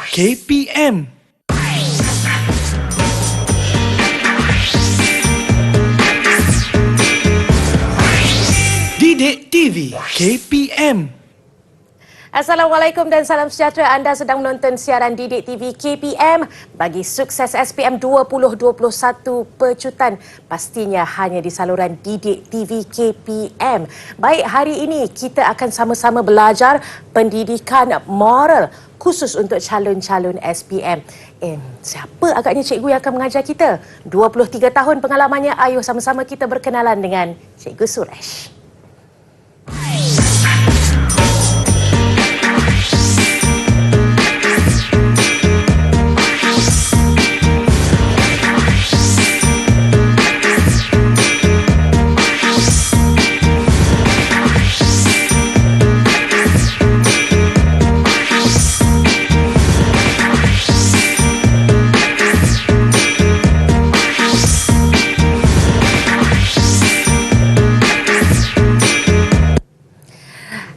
KPM. Didik TV KPM. Assalamualaikum dan salam sejahtera. Anda sedang menonton siaran Didik TV KPM. Bagi sukses SPM 2021 pecutan, pastinya hanya di saluran Didik TV KPM. Baik, hari ini kita akan sama-sama belajar pendidikan moral khusus untuk calon-calon SPM. Siapa agaknya cikgu yang akan mengajar kita? 23 tahun pengalamannya. Ayuh sama-sama kita berkenalan dengan Cikgu Suresh.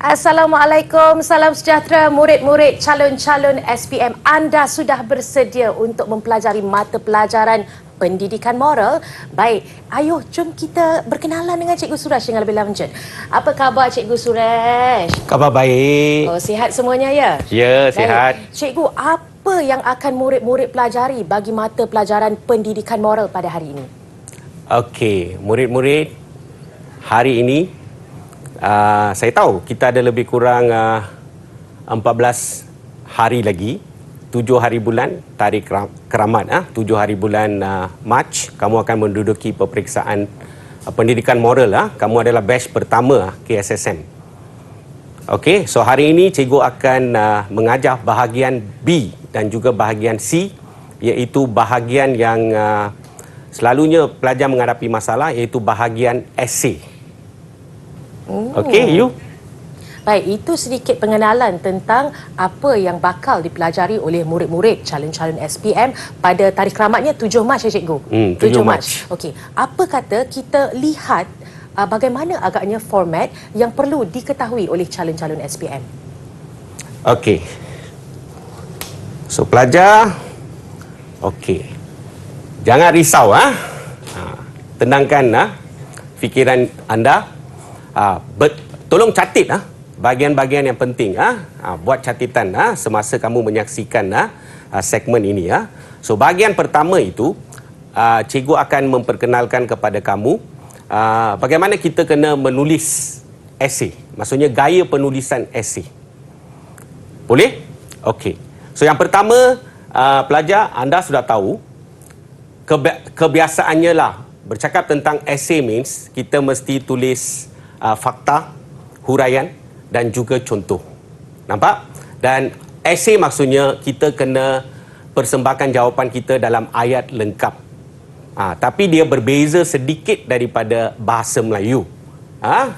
Assalamualaikum, salam sejahtera murid-murid calon-calon SPM. Anda sudah bersedia untuk mempelajari mata pelajaran pendidikan moral? Baik, ayuh jom kita berkenalan dengan Cikgu Suresh yang lebih lanjut. Apa khabar Cikgu Suresh? Khabar baik. Oh, sihat semuanya ya? Ya, sihat. Baik. Cikgu, apa yang akan murid-murid pelajari bagi mata pelajaran pendidikan moral pada hari ini? Okey, murid-murid, hari ini saya tahu kita ada lebih kurang 14 hari lagi, 7 hari bulan tarikh keramat, 7 hari bulan Mac, kamu akan menduduki peperiksaan pendidikan moral. Kamu adalah batch pertama KSSM. Okey, so hari ini cikgu akan mengajar bahagian B dan juga bahagian C, iaitu bahagian yang selalunya pelajar menghadapi masalah, iaitu bahagian esei. Okey, you? Baik, itu sedikit pengenalan tentang apa yang bakal dipelajari oleh murid-murid calon-calon SPM pada tarikh keramatnya 7 Mac ya cikgu? 7 Mac. Okey, apa kata kita lihat bagaimana agaknya format yang perlu diketahui oleh calon-calon SPM? Okey. So pelajar, okey. Jangan risau tenangkan fikiran anda. Tolong catit bahagian-bahagian yang penting. Buat catatan semasa kamu menyaksikan segmen ini. So bahagian pertama itu cikgu akan memperkenalkan kepada kamu bagaimana kita kena menulis esei. Maksudnya gaya penulisan esei. Boleh? Okey. So yang pertama, pelajar, anda sudah tahu kebiasaannya lah bercakap tentang esei means kita mesti tulis fakta, huraian dan juga contoh. Nampak? Dan esei maksudnya kita kena persembahkan jawapan kita dalam ayat lengkap. Tapi dia berbeza sedikit daripada bahasa Melayu.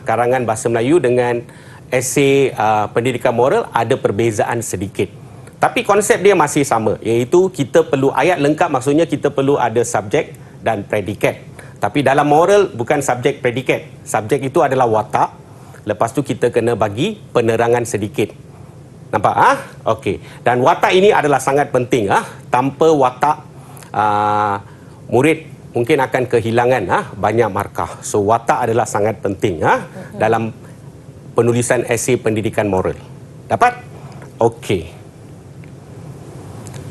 Karangan bahasa Melayu dengan esei pendidikan moral ada perbezaan sedikit. Tapi konsep dia masih sama, iaitu kita perlu ayat lengkap, maksudnya kita perlu ada subjek dan predikat. Tapi dalam moral bukan subjek predikat. Subjek itu adalah watak. Lepas tu kita kena bagi penerangan sedikit. Nampak? Okey. Dan watak ini adalah sangat penting. Tanpa watak, murid mungkin akan kehilangan banyak markah. So watak adalah sangat penting dalam penulisan esei pendidikan moral. Dapat? Okey.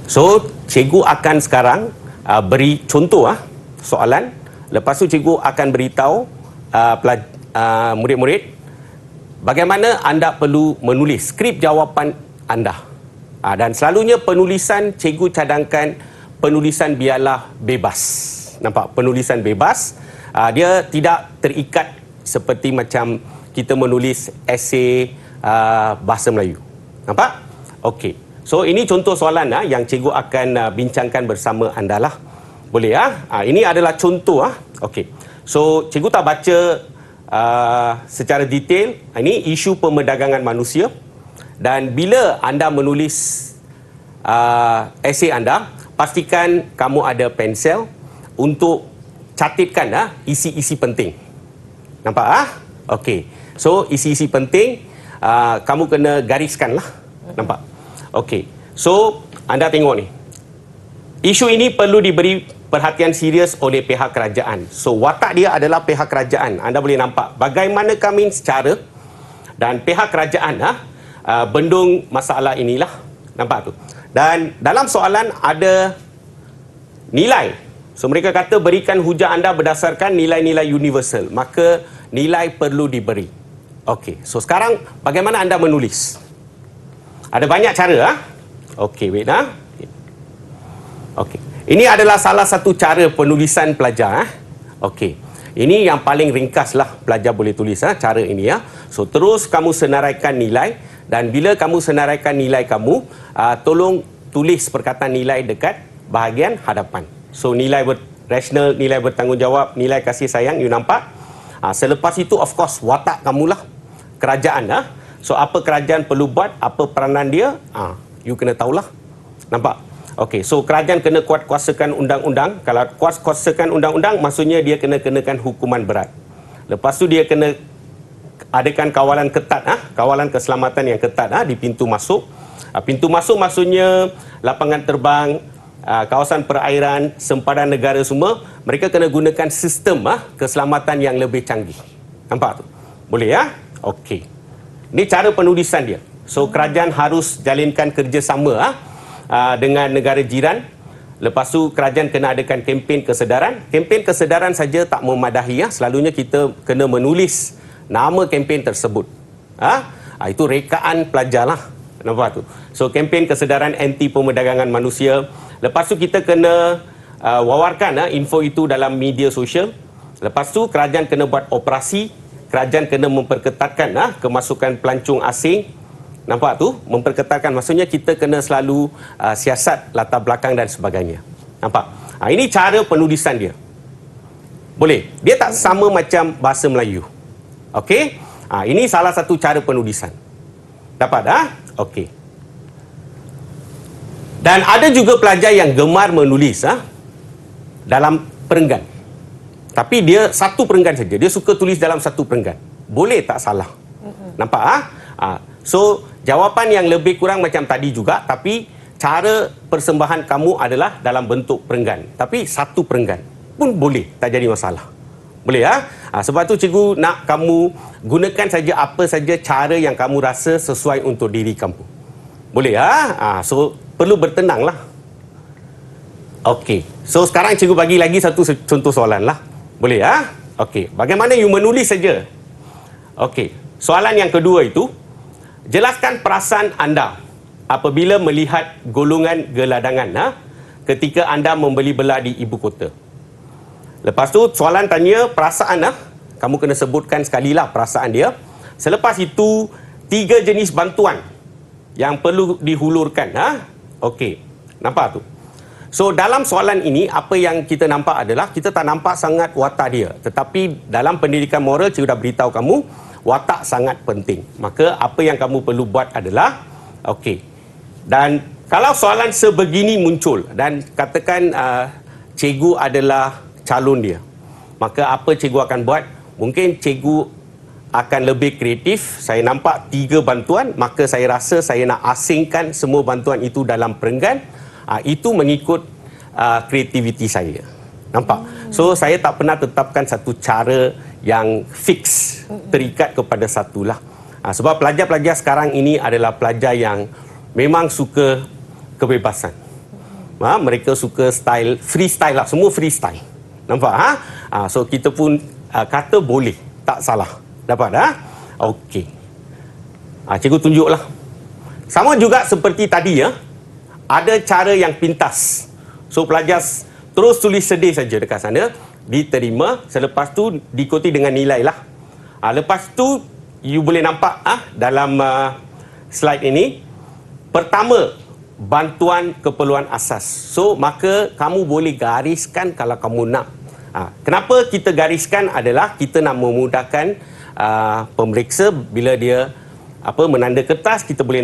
So cikgu akan sekarang beri contoh soalan. Lepas tu cikgu akan beritahu murid-murid bagaimana anda perlu menulis skrip jawapan anda. Dan selalunya penulisan cikgu cadangkan penulisan biarlah bebas. Nampak? Penulisan bebas. Dia tidak terikat seperti macam kita menulis esei bahasa Melayu. Nampak? Okey. So ini contoh soalan yang cikgu akan bincangkan bersama anda lah. Boleh ini adalah contoh Okey. So cikgu tak baca secara detail. Ini isu pemerdagangan manusia. Dan bila anda menulis esei anda, pastikan kamu ada pensel untuk catitkan isi-isi penting. Nampak Okey. So isi-isi penting kamu kena gariskan lah. Nampak? Okey. So anda tengok ni. Isu ini perlu diberi perhatian serius oleh pihak kerajaan. So, watak dia adalah pihak kerajaan. Anda boleh nampak bagaimana kami secara dan pihak kerajaan bendung masalah inilah. Nampak tu. Dan dalam soalan ada nilai. So, mereka kata berikan hujah anda berdasarkan nilai-nilai universal. Maka, nilai perlu diberi. Okey. So, sekarang bagaimana anda menulis? Ada banyak cara. Okey, wait . Okey. Ini adalah salah satu cara penulisan pelajar. Okey. Ini yang paling ringkas lah pelajar boleh tulis cara ini . So, terus kamu senaraikan nilai. Dan bila kamu senaraikan nilai kamu, tolong tulis perkataan nilai dekat bahagian hadapan. So, nilai rasional, nilai bertanggungjawab, nilai kasih sayang, you nampak? Selepas itu, of course, watak kamulah kerajaan . So, apa kerajaan perlu buat, apa peranan dia, you kena tahulah. Nampak? Okey, so kerajaan kena kuatkuasakan undang-undang. Kalau kuatkuasakan undang-undang, maksudnya dia kena kenakan hukuman berat. Lepas tu dia kena adakan kawalan ketat, kawalan keselamatan yang ketat di pintu masuk. Pintu masuk maksudnya lapangan terbang, kawasan perairan, sempadan negara semua, mereka kena gunakan sistem keselamatan yang lebih canggih. Nampak tu? Boleh ya? Okey. Ini cara penulisan dia. So, kerajaan harus jalinkan kerjasama dengan negara jiran. Lepas tu, kerajaan kena adakan kempen kesedaran. Kempen kesedaran saja tak memadahi. Selalunya kita kena menulis nama kempen tersebut. Itu rekaan pelajar lah. Nampak tu? So, kempen kesedaran anti pemerdagangan manusia. Lepas tu, kita kena wawarkan info itu dalam media sosial. Lepas tu, kerajaan kena buat operasi. Kerajaan kena memperketatkan kemasukan pelancong asing. Nampak tu? Memperketatkan. Maksudnya kita kena selalu siasat latar belakang dan sebagainya. Nampak? Ini cara penulisan dia. Boleh? Dia tak sama macam bahasa Melayu. Okey? Ini salah satu cara penulisan. Dapat? Okey. Dan ada juga pelajar yang gemar menulis dalam perenggan. Tapi dia satu perenggan saja. Dia suka tulis dalam satu perenggan. Boleh tak salah? Nampak? So, jawapan yang lebih kurang macam tadi juga, tapi cara persembahan kamu adalah dalam bentuk perenggan. Tapi satu perenggan pun boleh, tak jadi masalah. Boleh sebab tu cikgu nak kamu gunakan saja apa saja cara yang kamu rasa sesuai untuk diri kamu. Boleh so, perlu bertenanglah. Okey. So, sekarang cikgu bagi lagi satu contoh soalan lah. Boleh Okey. Bagaimana you menulis saja? Okey. Soalan yang kedua itu, jelaskan perasaan anda apabila melihat golongan geladangan ketika anda membeli belah di ibu kota. Lepas tu soalan tanya perasaan kamu kena sebutkan sekali lah perasaan dia. Selepas itu 3 jenis bantuan yang perlu dihulurkan. Okey. Nampak tu? So, dalam soalan ini, apa yang kita nampak adalah kita tak nampak sangat watak dia. Tetapi dalam pendidikan moral, cikgu dah beritahu kamu, watak sangat penting. Maka apa yang kamu perlu buat adalah, okey. Dan kalau soalan sebegini muncul dan katakan cikgu adalah calon dia, maka apa cikgu akan buat? Mungkin cikgu akan lebih kreatif. Saya nampak 3 bantuan, maka saya rasa saya nak asingkan semua bantuan itu dalam perenggan. Itu mengikut kreativiti saya. Nampak? So, saya tak pernah tetapkan satu cara yang fix, terikat kepada satulah. Sebab pelajar-pelajar sekarang ini adalah pelajar yang memang suka kebebasan. Mereka suka style, freestyle lah. Semua freestyle. Nampak? So, kita pun kata boleh. Tak salah. Dapat? Okey. Cikgu tunjuklah. Sama juga seperti tadi ada cara yang pintas. So, pelajar terus tulis sedih saja dekat sana. Diterima. Selepas tu diikuti dengan nilai lah. Lepas tu you boleh nampak dalam slide ini. Pertama, bantuan keperluan asas. So, maka kamu boleh gariskan kalau kamu nak. Kenapa kita gariskan adalah kita nak memudahkan pemeriksa bila dia menanda kertas, kita boleh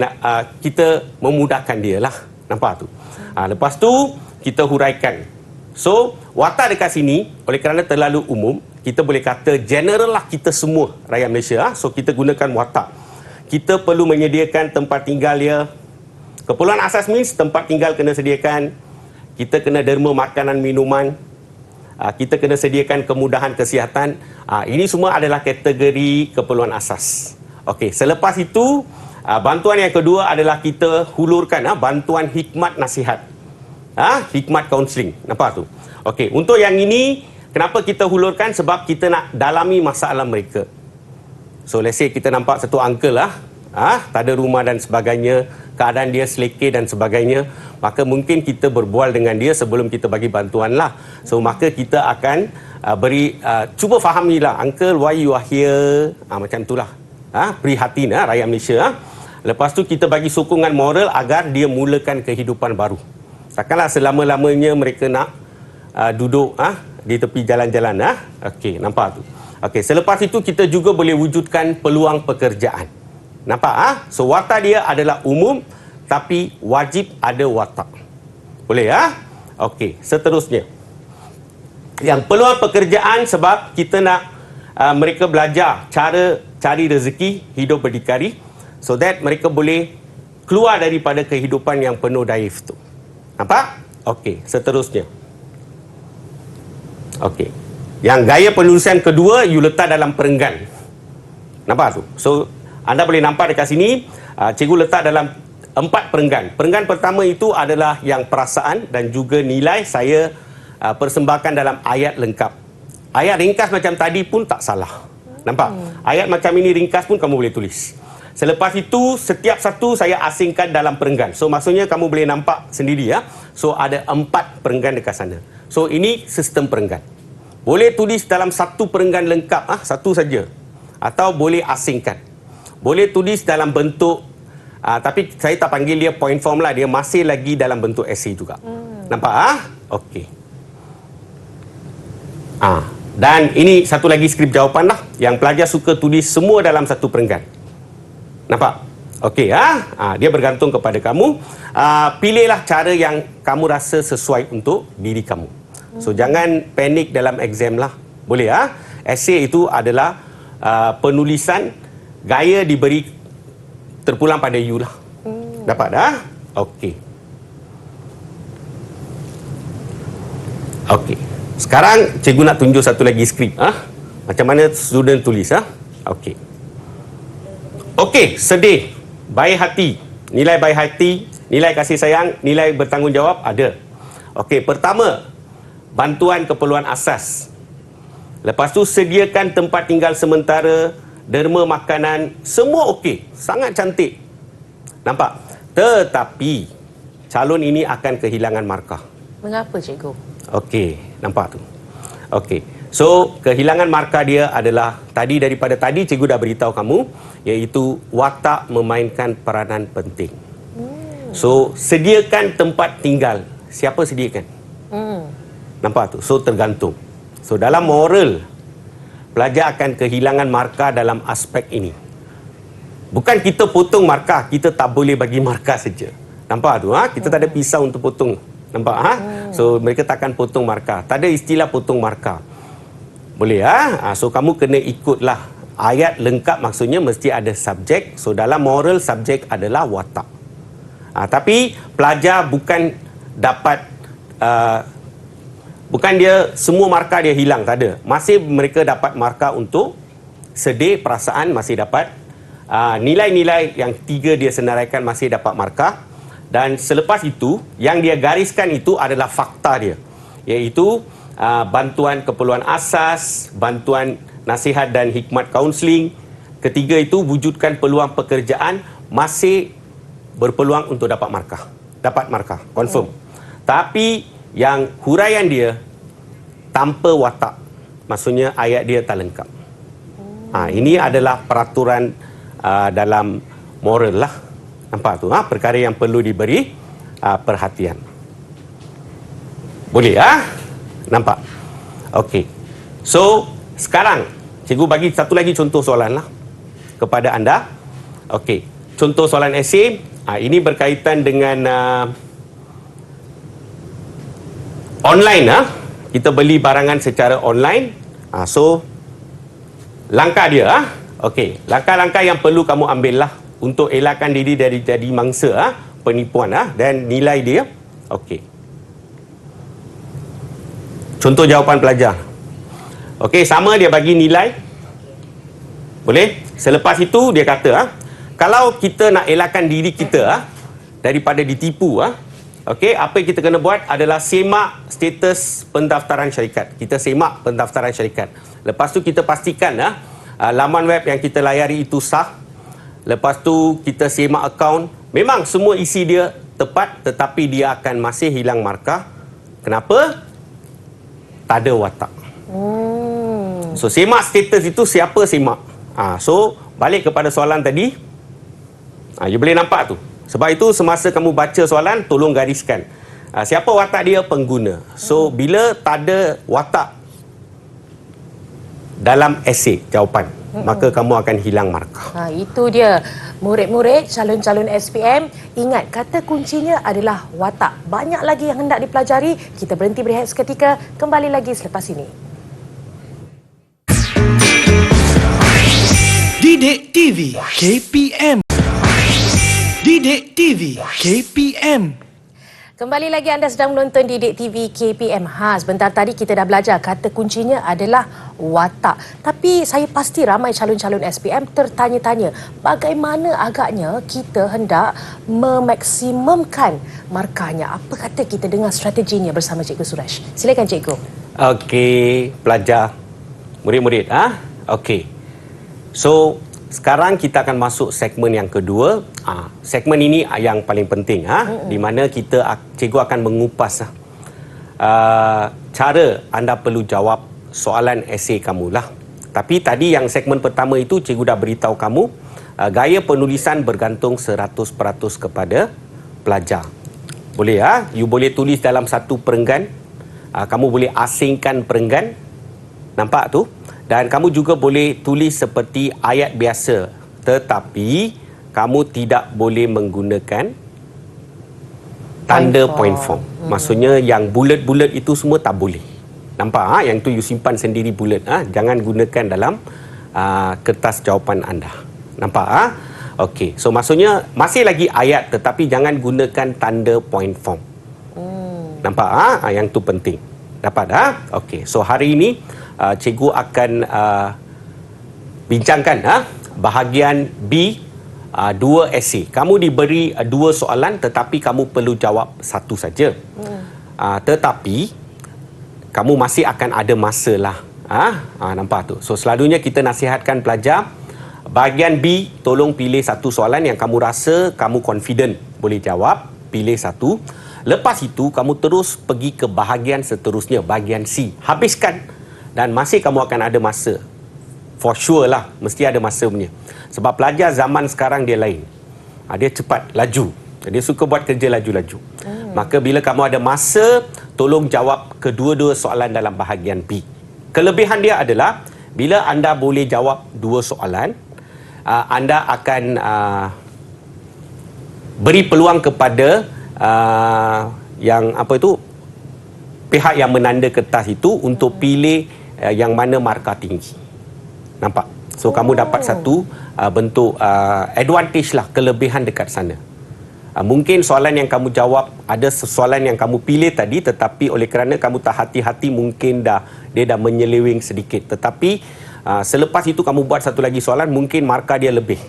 kita memudahkan dia lah. Nampak tu? Lepas tu kita huraikan. So, watak dekat sini, oleh kerana terlalu umum, kita boleh kata general lah kita semua rakyat Malaysia. So, kita gunakan watak. Kita perlu menyediakan tempat tinggal dia, Keperluan asas means tempat tinggal kena sediakan, kita kena derma makanan minuman, kita kena sediakan kemudahan kesihatan. Ini semua adalah kategori keperluan asas. Okey, selepas itu bantuan yang kedua adalah kita hulurkan bantuan hikmat nasihat. Hikmat kaunseling. Nampak tu? Okey, untuk yang ini kenapa kita hulurkan? Sebab kita nak dalami masalah mereka. So let's say kita nampak satu uncle tak ada rumah dan sebagainya, keadaan dia selekeh dan sebagainya, maka mungkin kita berbual dengan dia sebelum kita bagi bantuan lah. So maka kita akan cuba fahamilah, uncle, why you are here, macam itulah. Prihatin rakyat Malaysia. Lepas tu kita bagi sokongan moral agar dia mulakan kehidupan baru. Takkanlah selama-lamanya mereka nak duduk di tepi jalan-jalan. Okey, nampak tu. Okey, selepas itu kita juga boleh wujudkan peluang pekerjaan. Nampak? So watak dia adalah umum tapi wajib ada watak. Boleh Okey, seterusnya. Yang peluang pekerjaan sebab kita nak mereka belajar cara cari rezeki, hidup berdikari, so that mereka boleh keluar daripada kehidupan yang penuh daif tu. Nampak? Okey, seterusnya. Okey. Yang gaya penulisan kedua, you letak dalam perenggan. Nampak tu? So, anda boleh nampak dekat sini, cikgu letak dalam 4 perenggan. Perenggan pertama itu adalah yang perasaan dan juga nilai saya persembahkan dalam ayat lengkap. Ayat ringkas macam tadi pun tak salah. Nampak? Ayat macam ini ringkas pun kamu boleh tulis. Selepas itu, setiap satu saya asingkan dalam perenggan. So, maksudnya kamu boleh nampak sendiri So, ada 4 perenggan dekat sana. So, ini sistem perenggan. Boleh tulis dalam satu perenggan lengkap, satu saja. Atau boleh asingkan. Boleh tulis dalam bentuk, tapi saya tak panggil dia point form lah. Dia masih lagi dalam bentuk esei juga. Nampak? Okey. Dan ini satu lagi skrip jawapan lah. Yang pelajar suka tulis semua dalam satu perenggan. Nampak? Okey, dia bergantung kepada kamu. Pilihlah cara yang kamu rasa sesuai untuk diri kamu. So, jangan panik dalam exam lah. Boleh Esei itu adalah penulisan, gaya diberi terpulang pada you lah. Dapat Okey. Okey. Sekarang cikgu nak tunjuk satu lagi skrip. Macam mana student tulis. Okey. Okey, sedih, baik hati. Nilai baik hati, nilai kasih sayang, nilai bertanggungjawab ada. Okey, pertama, bantuan keperluan asas. Lepas tu sediakan tempat tinggal sementara, derma makanan, semua okey, sangat cantik. Nampak? Tetapi calon ini akan kehilangan markah. Mengapa, cikgu? Okey, nampak tu. Okey. So, kehilangan markah dia adalah daripada tadi cikgu dah beritahu kamu, iaitu watak memainkan peranan penting. So, sediakan tempat tinggal. Siapa sediakan? Nampak tu? So, tergantung. So, dalam moral, pelajar akan kehilangan markah dalam aspek ini. Bukan kita potong markah, kita tak boleh bagi markah saja. Nampak tu? Kita tak ada pisau untuk potong. Nampak? So, mereka takkan potong markah. Tak ada istilah potong markah. Boleh So, kamu kena ikutlah. Ayat lengkap maksudnya mesti ada subjek. So, dalam moral, subjek adalah watak. Tapi, pelajar bukan dapat... bukan dia semua markah dia hilang, tak ada. Masih mereka dapat markah untuk sedih, perasaan masih dapat. Nilai-nilai yang 3 dia senaraikan masih dapat markah. Dan selepas itu, yang dia gariskan itu adalah fakta dia. Iaitu bantuan keperluan asas, bantuan nasihat dan hikmat kaunseling. Ketiga itu, wujudkan peluang pekerjaan, masih berpeluang untuk dapat markah. Dapat markah, confirm. Tapi yang huraian dia tanpa watak, maksudnya ayat dia tak lengkap. Ini adalah peraturan dalam moral lah. Nampak tu? Perkara yang perlu diberi perhatian. Boleh nampak? Okey. So, sekarang cikgu bagi satu lagi contoh soalan lah kepada anda. Okey. Contoh soalan esei. Ini berkaitan dengan online. Kita beli barangan secara online. So, langkah dia. Okey. Langkah-langkah yang perlu kamu ambil lah untuk elakkan diri dari jadi mangsa penipuan dan nilai dia. Okey. Contoh jawapan pelajar. Okey, sama dia bagi nilai. Boleh? Selepas itu dia kata kalau kita nak elakkan diri kita daripada ditipu okey, apa yang kita kena buat adalah semak status pendaftaran syarikat. Kita semak pendaftaran syarikat. Lepas tu kita pastikan laman web yang kita layari itu sah. Lepas tu kita semak akaun. Memang semua isi dia tepat, tetapi dia akan masih hilang markah. Kenapa? Tak ada watak. So semak status itu siapa semak. So balik kepada soalan tadi. You boleh nampak tu. Sebab itu semasa kamu baca soalan, tolong gariskan. Siapa watak dia? Pengguna. So bila tak ada watak dalam esei jawapan, maka kamu akan hilang markah. Itu dia. Murid-murid, calon-calon SPM, ingat kata kuncinya adalah watak. Banyak lagi yang hendak dipelajari. Kita berhenti berehat seketika. Kembali lagi selepas ini. Didik TV KPM. Didik TV KPM. Kembali lagi anda sedang menonton Didik TV KPM. Sebentar tadi kita dah belajar kata kuncinya adalah watak. Tapi saya pasti ramai calon-calon SPM tertanya-tanya bagaimana agaknya kita hendak memaksimumkan markahnya. Apa kata kita dengar strateginya bersama Cikgu Suresh? Silakan Cikgu. Okey, pelajar, murid-murid. Okey. So, sekarang kita akan masuk segmen yang kedua. Segmen ini yang paling penting, di mana cikgu akan mengupas cara anda perlu jawab soalan esei kamu lah. Tapi tadi yang segmen pertama itu cikgu dah beritahu kamu gaya penulisan bergantung 100% kepada pelajar. Boleh you boleh tulis dalam satu perenggan. Kamu boleh asingkan perenggan. Nampak tu? Dan kamu juga boleh tulis seperti ayat biasa. Tetapi kamu tidak boleh menggunakan tanda point form. Maksudnya yang bulat-bulat itu semua tak boleh. Nampak? Yang tu you simpan sendiri bulat. Jangan gunakan dalam kertas jawapan anda. Nampak? Okey. So maksudnya masih lagi ayat tetapi jangan gunakan tanda point form. Nampak? Yang tu penting. Dapat? Okey. So hari ini cikgu akan bincangkan bahagian B, dua esei. Kamu diberi dua soalan tetapi kamu perlu jawab satu saja. Tetapi kamu masih akan ada masa lah. Nampak tu. So selalunya kita nasihatkan pelajar bahagian B, tolong pilih satu soalan yang kamu rasa kamu confident boleh jawab, pilih satu. Lepas itu kamu terus pergi ke bahagian seterusnya, bahagian C. Habiskan. Dan masih kamu akan ada masa. For sure lah, mesti ada masa punya. Sebab pelajar zaman sekarang dia lain. Dia cepat, laju. Dia suka buat kerja laju-laju. Maka bila kamu ada masa, tolong jawab kedua-dua soalan dalam bahagian B. Kelebihan dia adalah, bila anda boleh jawab dua soalan, anda akan beri peluang kepada pihak yang menanda kertas itu untuk pilih yang mana markah tinggi. Nampak? So kamu dapat satu bentuk advantage lah, kelebihan dekat sana. Mungkin soalan yang kamu jawab, ada soalan yang kamu pilih tadi, tetapi oleh kerana kamu tak hati-hati mungkin dia dah menyeleweng sedikit. Tetapi selepas itu kamu buat satu lagi soalan, mungkin markah dia lebih.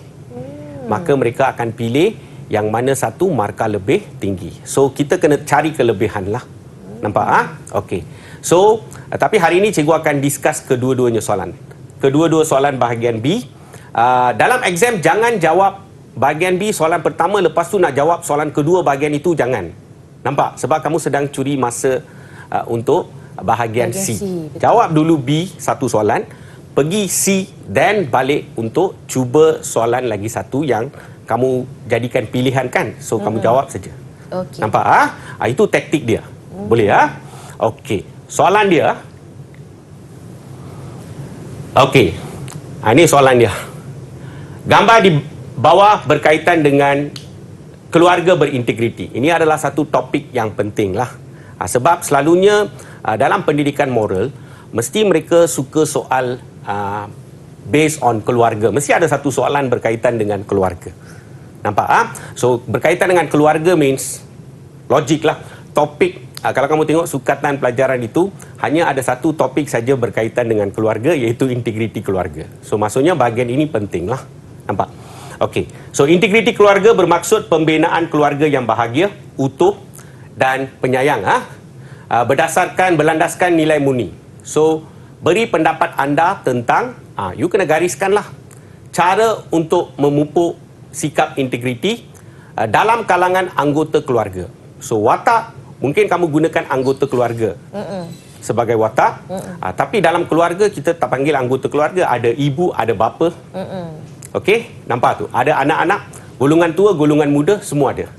Maka mereka akan pilih yang mana satu markah lebih tinggi. So kita kena cari kelebihan lah. Nampak? Okey. So, tapi hari ini cikgu akan discuss kedua-duanya soalan. Kedua-dua soalan bahagian B. Dalam exam jangan jawab bahagian B soalan pertama, lepas tu nak jawab soalan kedua bahagian itu, jangan. Nampak? Sebab kamu sedang curi masa untuk bahagian C. Jawab dulu B satu soalan, pergi C dan balik untuk cuba soalan lagi satu yang kamu jadikan pilihan kan. So kamu jawab saja. Okay. Nampak? Itu taktik dia. Boleh Okey. Soalan dia. Okey. Ini soalan dia. Gambar di bawah berkaitan dengan keluarga berintegriti. Ini adalah satu topik yang penting lah. Sebab selalunya dalam pendidikan moral, mesti mereka suka soal based on keluarga. Mesti ada satu soalan berkaitan dengan keluarga. Nampak So berkaitan dengan keluarga means logik lah. Topik kalau kamu tengok sukatan pelajaran itu hanya ada satu topik saja berkaitan dengan keluarga, iaitu integriti keluarga. So maksudnya bahagian ini penting lah. Nampak? Okey. So integriti keluarga bermaksud pembinaan keluarga yang bahagia, utuh dan penyayang berlandaskan nilai murni. So beri pendapat anda tentang you kena gariskanlah cara untuk memupuk sikap integriti dalam kalangan anggota keluarga. So watak, mungkin kamu gunakan anggota keluarga sebagai watak, tapi dalam keluarga kita tak panggil anggota keluarga, ada ibu, ada bapa. Okey, nampak tu? Ada anak-anak, golongan tua, golongan muda, semua ada.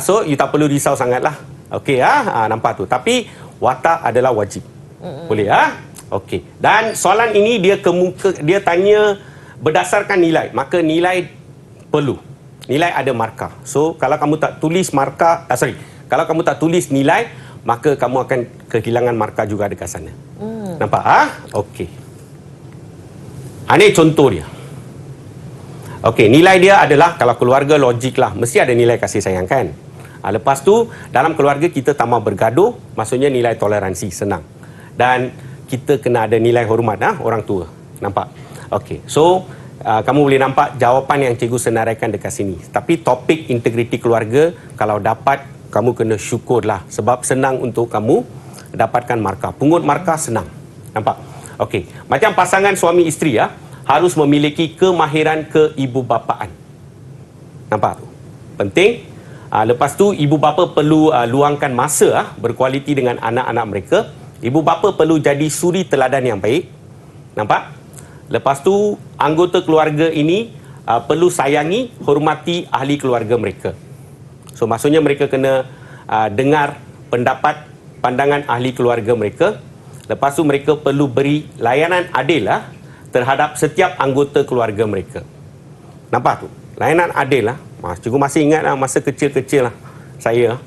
So you tak perlu risau sangatlah. Okey nampak tu. Tapi watak adalah wajib. Boleh Okey. Dan soalan ini dia tanya berdasarkan nilai. Maka nilai perlu. Nilai ada markah. So kalau kamu tak tulis markah, kalau kamu tak tulis nilai, maka kamu akan kehilangan markah juga dekat sana. Nampak Okey. Ini contoh dia. Okey, nilai dia adalah kalau keluarga logik lah, mesti ada nilai kasih sayang kan. Lepas tu dalam keluarga kita tak mahu bergaduh, maksudnya nilai toleransi, senang. Dan kita kena ada nilai hormat orang tua. Nampak? Okey. So kamu boleh nampak jawapan yang cikgu senaraikan dekat sini. Tapi topik integriti keluarga, kalau dapat, kamu kena syukurlah. Sebab senang untuk kamu dapatkan markah. Pungut markah senang. Nampak? Okey. Macam pasangan suami isteri harus memiliki kemahiran keibubapaan. Nampak tu? Penting. Lepas tu, ibu bapa perlu luangkan masa berkualiti dengan anak-anak mereka. Ibu bapa perlu jadi suri teladan yang baik. Nampak? Lepas tu, anggota keluarga ini perlu sayangi, hormati ahli keluarga mereka. So, maksudnya mereka kena dengar pendapat, pandangan ahli keluarga mereka. Lepas tu, mereka perlu beri layanan adil terhadap setiap anggota keluarga mereka. Nampak tu? Layanan adil Cikgu masih ingat masa kecil-kecil saya.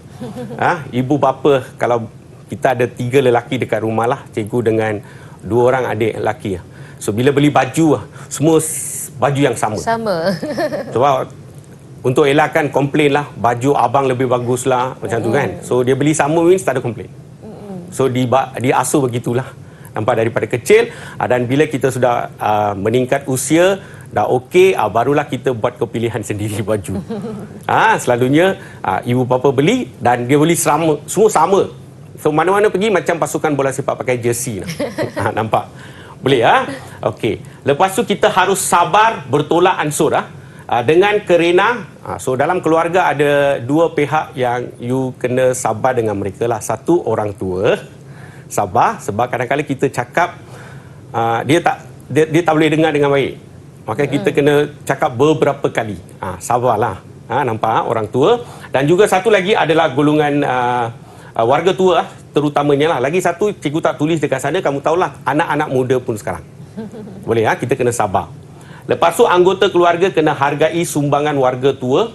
Ibu bapa, kalau kita ada 3 lelaki dekat rumah cikgu dengan 2 orang adik lelaki. So bila beli baju semua baju yang sama. Sebab untuk elakkan komplain baju abang lebih bagus macam tu kan. So dia beli sama means tak ada komplain. So dia asuh begitulah. Nampak daripada kecil, dan bila kita sudah meningkat usia, dah okey, barulah kita buat kepilihan sendiri baju. Selalunya ibu bapa beli dan dia beli semua sama. So mana-mana pergi macam pasukan bola sepak pakai jersey. Nampak? Boleh Okey. Lepas tu kita harus sabar bertolak ansur dengan kerena. So dalam keluarga ada 2 pihak yang you kena sabar dengan mereka Satu, orang tua. Sabar sebab kadang-kadang kita cakap dia tak boleh dengar dengan baik. Maka kita kena cakap beberapa kali. Sabarlah. Nampak orang tua. Dan juga satu lagi adalah golongan warga tua terutamanya Lagi satu cikgu tak tulis dekat sana, kamu tahulah anak-anak muda pun sekarang. Boleh kita kena sabar. Lepas tu anggota keluarga kena hargai sumbangan warga tua.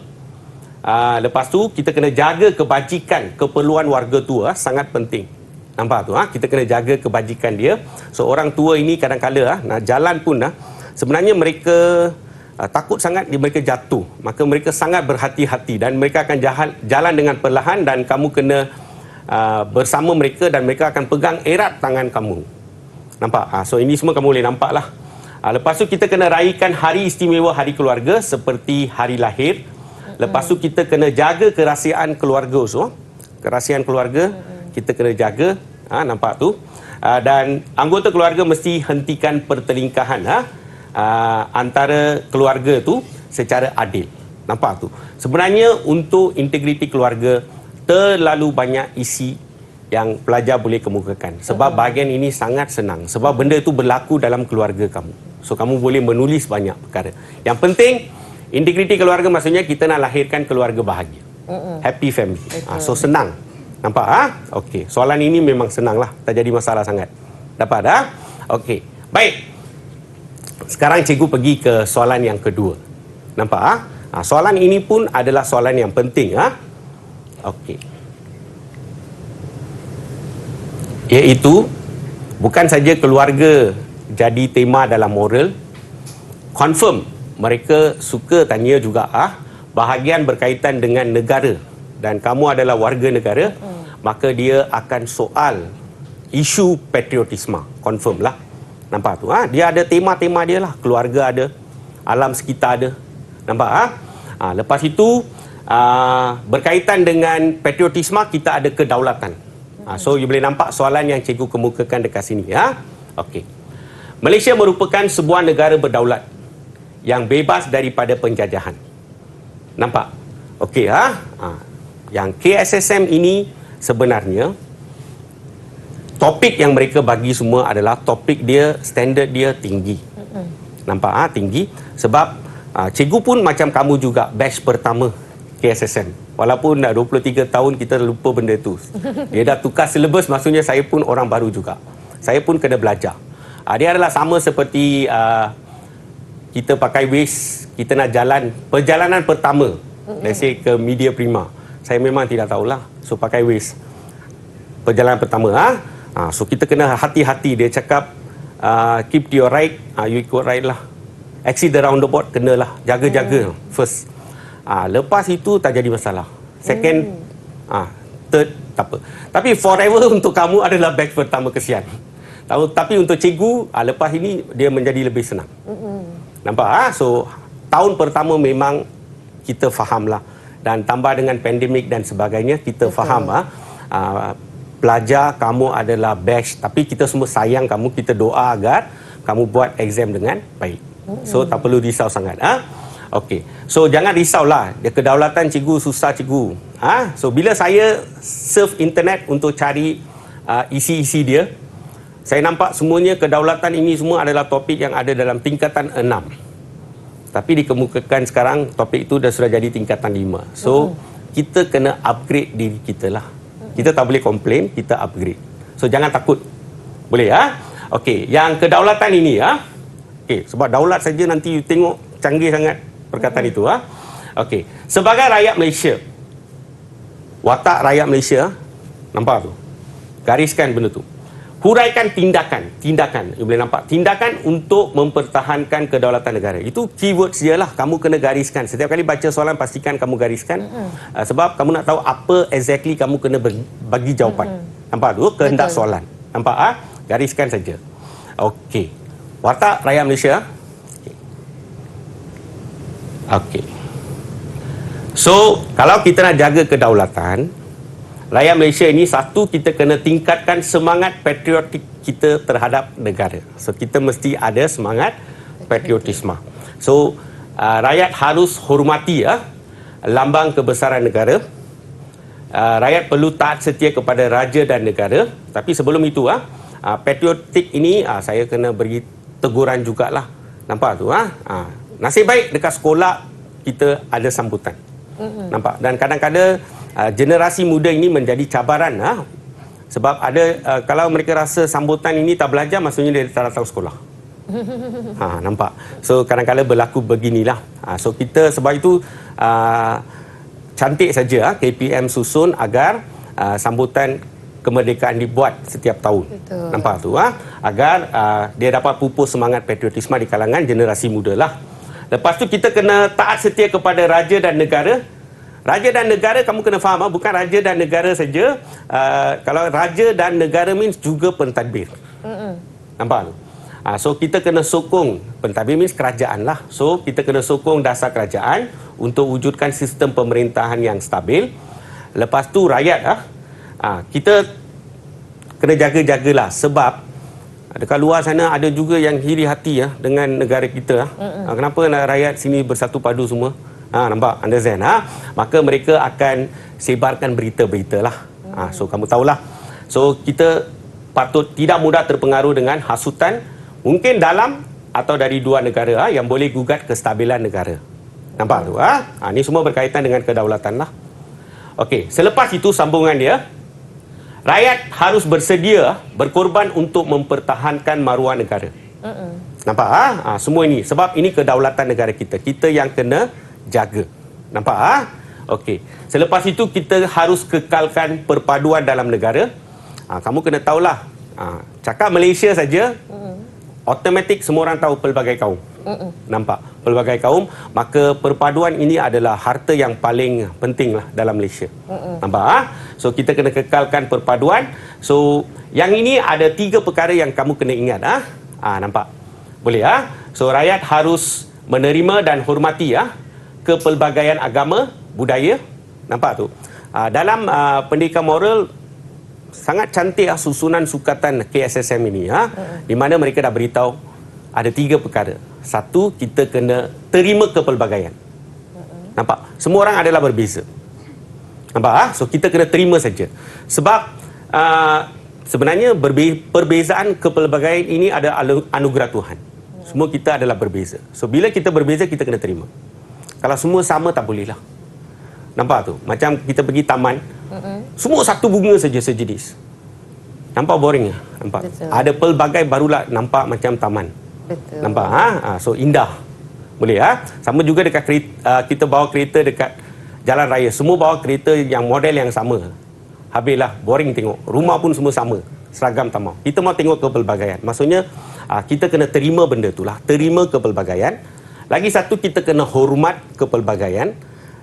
Lepas tu kita kena jaga kebajikan, keperluan warga tua sangat penting. Nampak tu kita kena jaga kebajikan dia. So orang tua ini kadang-kala nak jalan pun sebenarnya mereka takut sangat mereka jatuh. Maka mereka sangat berhati-hati dan mereka akan jalan dengan perlahan dan kamu kena bersama mereka dan mereka akan pegang erat tangan kamu. Nampak? So ini semua kamu boleh nampak lah. Lepas tu kita kena raikan hari istimewa hari keluarga seperti hari lahir. Lepas tu kita kena jaga kerahsiaan keluarga. Kerahsiaan keluarga kita kena jaga. Nampak tu? Dan anggota keluarga mesti hentikan pertelingkahan antara keluarga tu secara adil. Nampak tu? Sebenarnya untuk integriti keluarga terlalu banyak isi yang pelajar boleh kemukakan. Sebab bahagian ini sangat senang. Sebab benda itu berlaku dalam keluarga kamu. So kamu boleh menulis banyak perkara. Yang penting integriti keluarga maksudnya kita nak lahirkan keluarga bahagia. Happy family. So senang. Nampak Okey. Soalan ini memang senang lah. Tak jadi masalah sangat. Dapat Okey. Baik. Sekarang cikgu pergi ke soalan yang kedua. Nampak soalan ini pun adalah soalan yang penting Okey. Iaitu bukan saja keluarga jadi tema dalam moral, confirm mereka suka tanya juga bahagian berkaitan dengan negara dan kamu adalah warga negara, maka dia akan soal isu patriotisme, confirm lah. Nampak tu? Dia ada tema-tema dia lah. Keluarga ada, alam sekitar ada. Nampak? Lepas itu, berkaitan dengan patriotisme, kita ada kedaulatan. So, you boleh nampak soalan yang cikgu kemukakan dekat sini. Okey. Malaysia merupakan sebuah negara berdaulat yang bebas daripada penjajahan. Nampak? Okey, yang KSSM ini sebenarnya topik yang mereka bagi semua adalah topik dia, standard dia tinggi. Nampak? Tinggi. Sebab cikgu pun macam kamu juga batch pertama KSSM. Walaupun dah 23 tahun kita lupa benda tu. Dia dah tukar syllabus, maksudnya saya pun orang baru juga. Saya pun kena belajar. Dia adalah sama seperti kita pakai Waze, kita nak jalan, perjalanan pertama, let's say ke Media Prima. Saya memang tidak tahulah. So pakai Waze. Perjalanan pertama. So kita kena hati-hati. Dia cakap keep to your right, you ikut right lah. Exit the roundabout, kenalah. Jaga-jaga first. Lepas itu tak jadi masalah. Second, third, tak apa. Tapi forever untuk kamu adalah batch pertama, kesian. Tapi untuk cikgu, lepas ini dia menjadi lebih senang. Nampak? So, tahun pertama memang kita fahamlah. Dan tambah dengan pandemik dan sebagainya, kita faham. Pelajar kamu adalah batch. Tapi kita semua sayang kamu, kita doa agar kamu buat exam dengan baik. So, tak perlu risau sangat. Okey. So jangan risaulah. Dia kedaulatan cikgu susah cikgu. So bila saya surf internet untuk cari isi-isi dia, saya nampak semuanya kedaulatan ini semua adalah topik yang ada dalam tingkatan 6. Tapi dikemukakan sekarang topik itu sudah jadi tingkatan 5. So kita kena upgrade diri kita lah. Kita tak boleh komplain, kita upgrade. So jangan takut. Boleh Okey, yang kedaulatan ini okey, sebab daulat saja nanti you tengok canggih sangat perkataan itu. Okey. Sebagai rakyat Malaysia, watak rakyat Malaysia, nampak tu? Gariskan benda tu. Huraikan tindakan. You boleh nampak. Tindakan untuk mempertahankan kedaulatan negara. Itu keywords dia lah. Kamu kena gariskan. Setiap kali baca soalan, pastikan kamu gariskan. Sebab kamu nak tahu apa exactly kamu kena bagi jawapan. Nampak tu? Kehendak soalan. Nampak? Gariskan saja. Okey. Watak rakyat Malaysia. Okey. So, kalau kita nak jaga kedaulatan, rakyat Malaysia ini, satu, kita kena tingkatkan semangat patriotik kita terhadap negara. So, kita mesti ada semangat patriotisme. So, rakyat harus hormati lambang kebesaran negara. Rakyat perlu taat setia kepada raja dan negara. Tapi sebelum itu, patriotik ini, saya kena beri teguran jugalah. Nampak tu? Nasib baik dekat sekolah kita ada sambutan. Nampak? Dan kadang-kadang generasi muda ini menjadi cabaran. Sebab ada kalau mereka rasa sambutan ini tak belajar, maksudnya dia tak datang sekolah. Nampak? So kadang-kadang berlaku beginilah. So kita sebab itu cantik saja KPM susun agar sambutan kemerdekaan dibuat setiap tahun. Betul. Nampak tu? Agar dia dapat pupus semangat patriotisme di kalangan generasi muda lah. Lepas tu kita kena taat setia kepada raja dan negara. Raja dan negara kamu kena faham, bukan raja dan negara saja. Kalau raja dan negara means juga pentadbir. Nampak? So kita kena sokong, pentadbir means kerajaan lah. So kita kena sokong dasar kerajaan untuk wujudkan sistem pemerintahan yang stabil. Lepas tu rakyat kita kena jaga-jagalah sebab dekat luar sana ada juga yang iri hati dengan negara kita. Kenapa nak rakyat sini bersatu padu semua? Nampak? Understand? Maka mereka akan sebarkan berita-berita lah. So kamu tahulah. So kita patut tidak mudah terpengaruh dengan hasutan mungkin dalam atau dari dua negara yang boleh gugat kestabilan negara. Nampak tu? Ini semua berkaitan dengan kedaulatan lah. Okey, selepas itu sambungan dia, rakyat harus bersedia berkorban untuk mempertahankan maruah negara. Nampak? Semua ini. Sebab ini kedaulatan negara kita. Kita yang kena jaga. Nampak? Okey. Selepas itu kita harus kekalkan perpaduan dalam negara. Kamu kena tahulah. Cakap Malaysia saja, automatik semua orang tahu pelbagai kaum. Nampak? Pelbagai kaum, maka perpaduan ini adalah harta yang paling penting lah dalam Malaysia. Nampak? So kita kena kekalkan perpaduan. So yang ini ada 3 perkara yang kamu kena ingat. Nampak? Boleh So rakyat harus menerima dan hormati kepelbagaian agama, budaya. Nampak tu? Dalam pendidikan moral sangat cantik susunan sukatan KSSM ini di mana mereka dah beritahu ada 3 perkara. Satu, kita kena terima kepelbagaian. Nampak? Semua orang adalah berbeza. Nampak? So kita kena terima saja. Sebab sebenarnya perbezaan kepelbagaian ini ada anugerah Tuhan. Semua kita adalah berbeza. So bila kita berbeza, kita kena terima. Kalau semua sama, tak boleh lah. Nampak tu? Macam kita pergi taman, semua satu bunga saja sejenis. Nampak boring? Nampak? Betul. Ada pelbagai barulah nampak macam taman. Betul. Nampak? So indah. Boleh Sama juga dekat kereta, kita bawa kereta dekat jalan raya. Semua bawa kereta yang model yang sama. Habislah boring tengok. Rumah pun semua sama. Seragam tak mau. Kita mau tengok kepelbagaian. Maksudnya kita kena terima benda itulah. Terima kepelbagaian. Lagi satu, kita kena hormat kepelbagaian.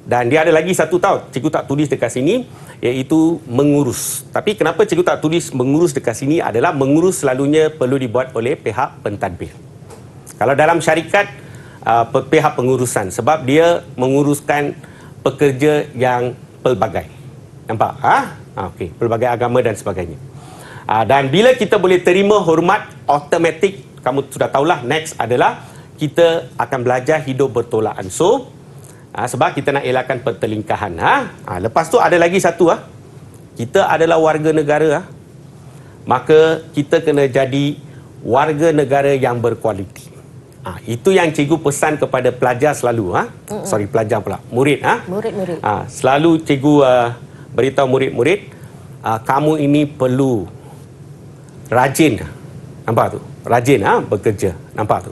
Dan dia ada lagi satu tahu, cikgu tak tulis dekat sini, iaitu mengurus. Tapi kenapa cikgu tak tulis mengurus dekat sini adalah mengurus selalunya perlu dibuat oleh pihak pentadbir. Kalau dalam syarikat, pihak pengurusan, sebab dia menguruskan pekerja yang pelbagai. Nampak? Okey, pelbagai agama dan sebagainya. Dan bila kita boleh terima hormat, automatik, kamu sudah tahulah, next adalah kita akan belajar hidup bertolak ansur. Sebab kita nak elakkan pertelingkahan. Lepas tu ada lagi satu. Kita adalah warga negara. Maka kita kena jadi warga negara yang berkualiti. Itu yang cikgu pesan kepada pelajar selalu. Sorry, pelajar pula. Murid. Murid-murid. Selalu cikgu beritahu murid-murid, kamu ini perlu rajin. Nampak tu? Rajin bekerja. Nampak tu?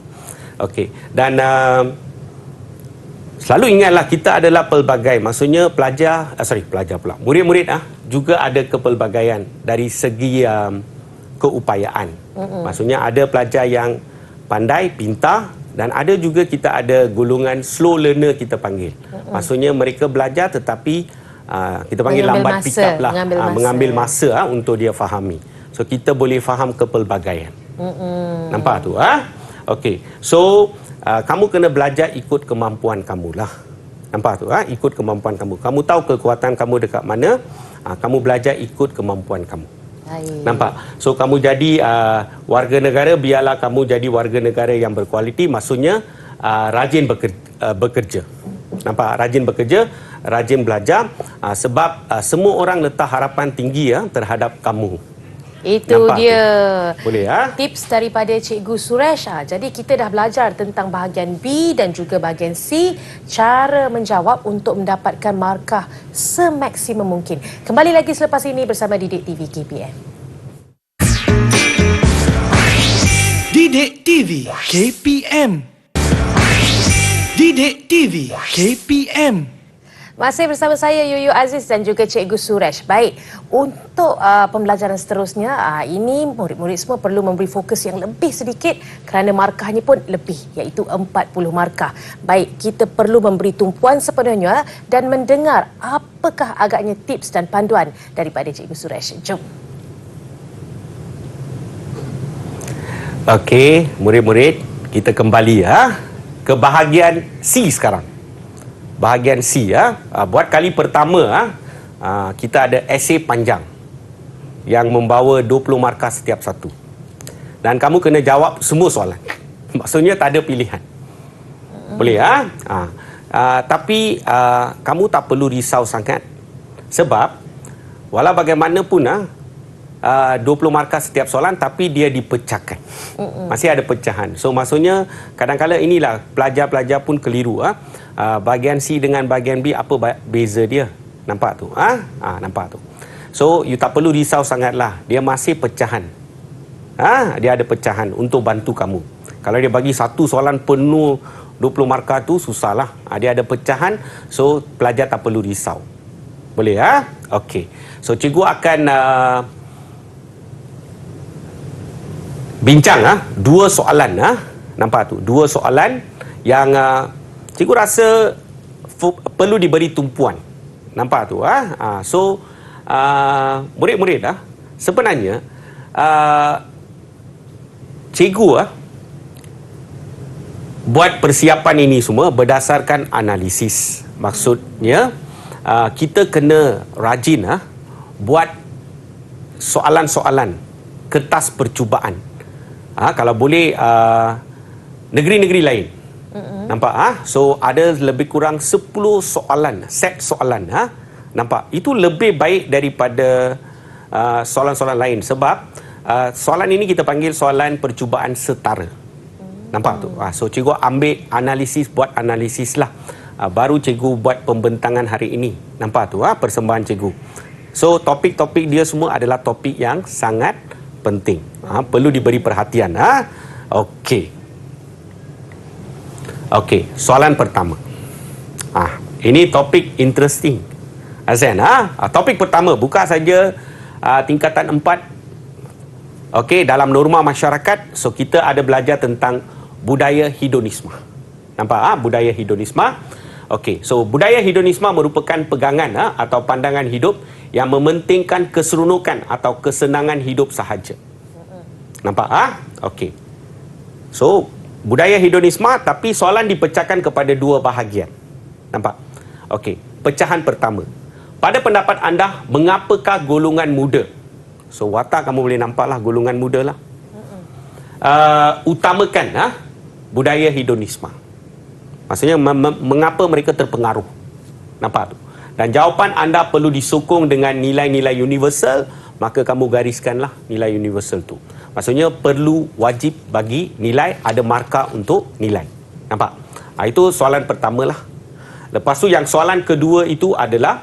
Okey. Dan selalu ingatlah, kita adalah pelbagai. Maksudnya pelajar pula. Murid-murid juga ada kepelbagaian dari segi keupayaan. Maksudnya ada pelajar yang pandai, pintar, dan ada juga kita ada golongan slow learner kita panggil. Maksudnya mereka belajar tetapi kita panggil lambat pick up lah. Mengambil masa untuk dia fahami. So kita boleh faham kepelbagaian. Nampak tu? Okey. So kamu kena belajar ikut kemampuan kamu lah. Nampak tu? Ikut kemampuan kamu. Kamu tahu kekuatan kamu dekat mana, kamu belajar ikut kemampuan kamu. Nampak? So kamu jadi warga negara, biarlah kamu jadi warga negara yang berkualiti. Maksudnya rajin bekerja. Nampak? Rajin bekerja, rajin belajar. Sebab semua orang letak harapan tinggi terhadap kamu. Itu nampak dia. Tu? Boleh tips daripada Cikgu Suresh. Jadi kita dah belajar tentang bahagian B dan juga bahagian C, cara menjawab untuk mendapatkan markah semaksimum mungkin. Kembali lagi selepas ini bersama Didik TV KPM. Didik TV KPM. Didik TV KPM. Masih bersama saya Yuyu Aziz dan juga Cikgu Suresh. Baik, untuk pembelajaran seterusnya, ini murid-murid semua perlu memberi fokus yang lebih sedikit kerana markahnya pun lebih, iaitu 40 markah. Baik, kita perlu memberi tumpuan sepenuhnya dan mendengar apakah agaknya tips dan panduan daripada Cikgu Suresh. Jom. Okey, murid-murid, kita kembali ke bahagian C sekarang. Bahagian C buat kali pertama kita ada esei panjang yang membawa 20 markah setiap satu. Dan kamu kena jawab semua soalan. Maksudnya tak ada pilihan. Boleh tapi kamu tak perlu risau sangat. Sebab walau bagaimanapun 20 markah setiap soalan, tapi dia dipecahkan. Masih ada pecahan. So maksudnya kadang-kadang inilah pelajar-pelajar pun keliru. Bahagian C dengan bahagian B, apa beza dia? Nampak tu? Nampak tu. So you tak perlu risau sangatlah. Dia masih pecahan. Dia ada pecahan untuk bantu kamu. Kalau dia bagi satu soalan penuh 20 markah tu susahlah. Dia ada pecahan, so pelajar tak perlu risau. Boleh Okey. So cikgu akan bincang dua soalan nampak tu, dua soalan yang cikgu rasa perlu diberi tumpuan. Nampak tu so murid-murid sebenarnya cikgu buat persiapan ini semua berdasarkan analisis. Maksudnya kita kena rajin buat soalan-soalan kertas percubaan. Kalau boleh negeri-negeri lain. Nampak so ada lebih kurang 10 soalan, set soalan nampak. Itu lebih baik daripada soalan-soalan lain sebab soalan ini kita panggil soalan percubaan setara. Nampak tu. So cikgu ambil analisis, buat analisis lah. Baru cikgu buat pembentangan hari ini. Nampak tu persembahan cikgu. So topik-topik dia semua adalah topik yang sangat penting. Perlu diberi perhatian. Okey, soalan pertama. Ini topik interesting. Azan, topik pertama buka saja tingkatan 4. Okey, dalam norma masyarakat, so kita ada belajar tentang budaya hedonisme. Nampak budaya hedonisme. Okey, so budaya hedonisme merupakan pegangan atau pandangan hidup yang mementingkan keseronokan atau kesenangan hidup sahaja. Nampak Okey. So budaya hedonisme, tapi soalan dipecahkan kepada dua bahagian. Nampak? Okey, pecahan pertama. Pada pendapat anda, mengapakah golongan muda? So watak kamu boleh nampaklah golongan muda lah. Utamakan budaya hedonisme. Maksudnya mengapa mereka terpengaruh? Nampak tu? Dan jawapan anda perlu disokong dengan nilai-nilai universal, maka kamu gariskanlah nilai universal tu. Maksudnya perlu wajib bagi nilai, ada markah untuk nilai. Nampak? Itu soalan pertama lah. Lepas tu yang soalan kedua itu adalah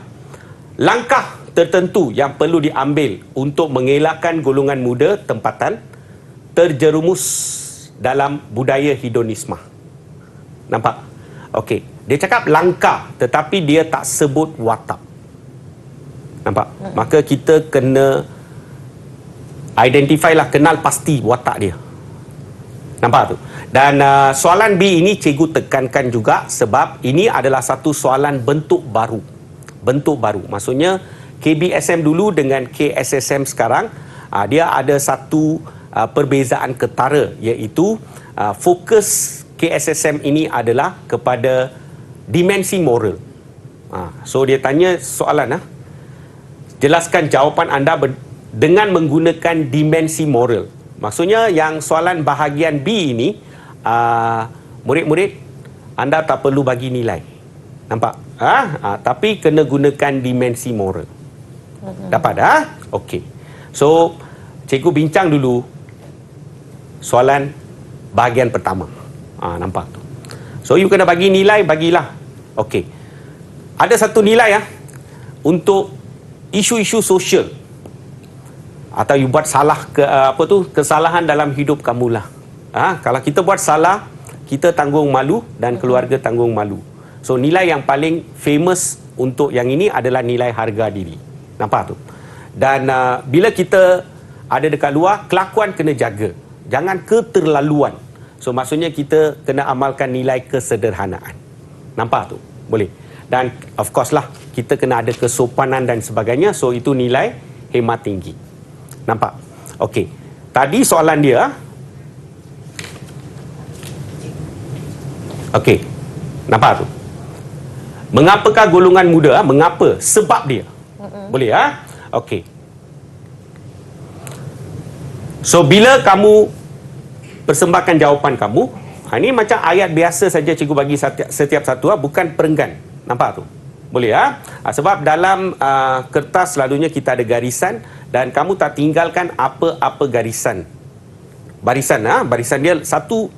langkah tertentu yang perlu diambil untuk mengelakkan golongan muda tempatan terjerumus dalam budaya hedonisme. Nampak? Okey. Dia cakap langkah tetapi dia tak sebut watak. Nampak? Maka kita kena identify lah, kenal pasti watak dia. Nampak tu? Dan soalan B ini cikgu tekankan juga sebab ini adalah satu soalan bentuk baru. Bentuk baru. Maksudnya KBSM dulu dengan KSSM sekarang, dia ada satu perbezaan ketara, iaitu fokus KSSM ini adalah kepada dimensi moral. So dia tanya soalan, jelaskan jawapan anda dengan menggunakan dimensi moral. Maksudnya yang soalan bahagian B ini, murid-murid, anda tak perlu bagi nilai. Nampak? Tapi kena gunakan dimensi moral. Dapat? Okey. So, cikgu bincang dulu soalan bahagian pertama. Nampak tu. So, you kena bagi nilai, bagilah. Okey. Ada satu nilai untuk isu-isu sosial. Atau you buat salah kesalahan dalam hidup kamulah. Kalau kita buat salah, kita tanggung malu dan keluarga tanggung malu. So nilai yang paling famous untuk yang ini adalah nilai harga diri. Nampak tu? Dan bila kita ada dekat luar, kelakuan kena jaga. Jangan keterlaluan. So maksudnya kita kena amalkan nilai kesederhanaan. Nampak tu? Boleh. Dan of course lah, kita kena ada kesopanan dan sebagainya. So itu nilai hemat tinggi. Nampak? Okey. Tadi soalan dia. Okey. Nampak tu? Mengapakah golongan muda? Mengapa? Sebab dia. Boleh Okey. So bila kamu persembahkan jawapan kamu, ini macam ayat biasa saja cikgu bagi setiap satu, bukan perenggan. Nampak tu? Boleh sebab dalam kertas selalunya kita ada garisan dan kamu tak tinggalkan apa-apa garisan. Barisan dia satu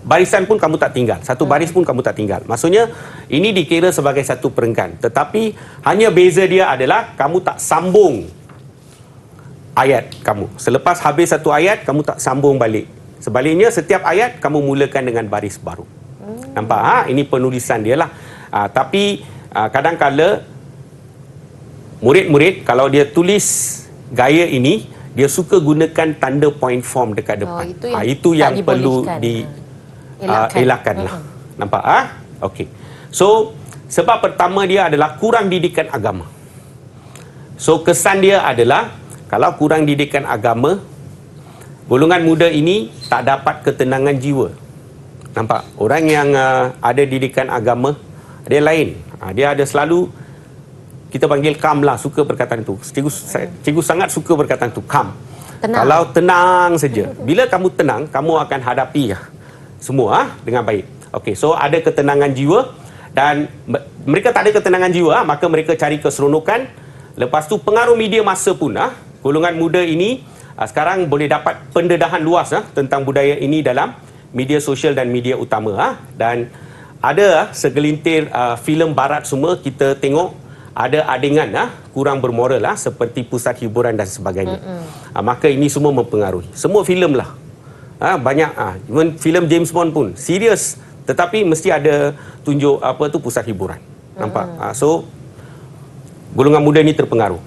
barisan pun kamu tak tinggal. Satu baris pun kamu tak tinggal. Maksudnya ini dikira sebagai satu perenggan. Tetapi hanya beza dia adalah kamu tak sambung ayat kamu. Selepas habis satu ayat, kamu tak sambung balik. Sebaliknya setiap ayat kamu mulakan dengan baris baru. Nampak? Ini penulisan dia lah. Tapi kadang-kala murid-murid kalau dia tulis gaya ini, dia suka gunakan tanda point form dekat depan. Itu yang Itu yang tak perlu dibolehkan. elakkan lah. Nampak? Okey. So, sebab pertama dia adalah kurang didikan agama. So, kesan dia adalah kalau kurang didikan agama, golongan muda ini tak dapat ketenangan jiwa. Nampak? Orang yang ada didikan agama, dia lain. Dia ada selalu, kita panggil calm lah, suka perkataan tu. Cikgu sangat suka perkataan tu, calm. Tenang. Kalau tenang saja. Bila kamu tenang, kamu akan hadapi semua dengan baik. Okey, so ada ketenangan jiwa dan mereka tak ada ketenangan jiwa, maka mereka cari keseronokan. Lepas tu pengaruh media massa pun golongan muda ini sekarang boleh dapat pendedahan luas tentang budaya ini dalam media sosial dan media utama. Dan ada segelintir filem barat semua kita tengok ada adegan kurang bermoral seperti pusat hiburan dan sebagainya. Maka ini semua mempengaruhi. Semua filem lah. Banyak even filem James Bond pun serius, tetapi mesti ada tunjuk pusat hiburan. Nampak? So golongan muda ini terpengaruh.